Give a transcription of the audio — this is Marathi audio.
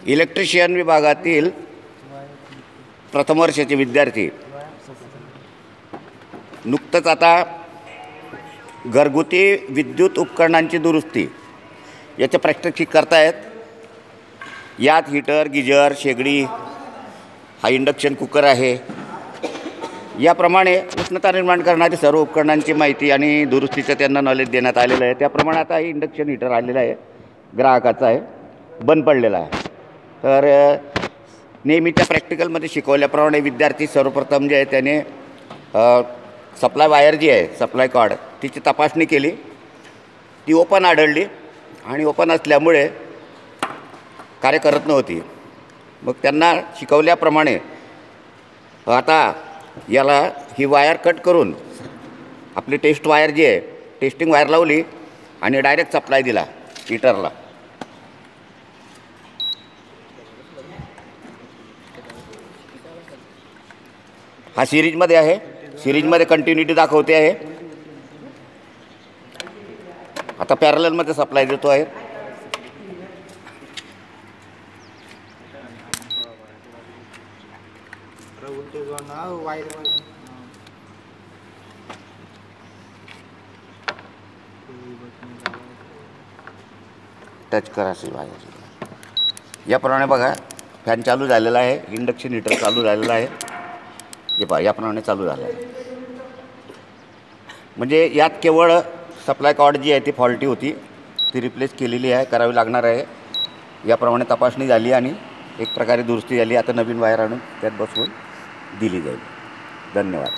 इलेक्ट्रिशियन विभागातील प्रथम वर्षाचे विद्यार्थी नुकतंच आता घरगुती विद्युत उपकरणांची दुरुस्ती याचे प्रात्यक्षिक करतायत। यात हीटर, गिजर, शेगडी, हा इंडक्शन कुकर आहे। याप्रमाणे उष्णता निर्माण करणारी सर्व उपकरणांची माहिती आणि दुरुस्तीचं त्यांना नॉलेज देण्यात आलेलं आहे। त्याप्रमाणे आता हे इंडक्शन हीटर आलेलं आहे, ग्राहकाचा आहे, बंद पडलेला आहे। तर नेहमीच्या प्रॅक्टिकलमध्ये शिकवल्याप्रमाणे विद्यार्थी सर्वप्रथम जे आहे त्याने सप्लाय वायर जी आहे, सप्लाय कॉर्ड, तिची तपासणी केली। ती ओपन आढळली आणि ओपन असल्यामुळे कार्य करत नव्हती। मग त्यांना शिकवल्याप्रमाणे आता याला ही वायर कट करून आपली टेस्ट वायर जी आहे, टेस्टिंग वायर लावली आणि डायरेक्ट सप्लाय दिला हीटरला। हा सिरीजमध्ये आहे, सिरीजमध्ये कंटिन्युटी दाखवते आहे। आता पॅरललमध्ये सप्लाय देतो आहे। टच करा सी वायर। याप्रमाणे बघा फॅन चालू झालेला आहे, इंडक्शन हीटर चालू झालेला आहे। हे पहा याप्रमाणे चालू झालं आहे। म्हणजे यात केवळ सप्लाय कॉर्ड जी आहे ती फॉल्टी होती, ती रिप्लेस केलेली आहे, करावी लागणार आहे। याप्रमाणे तपासणी झाली आणि एक प्रकारे दुरुस्ती झाली। आता नवीन वायर आणून त्यात बसवून दिली जाईल। धन्यवाद।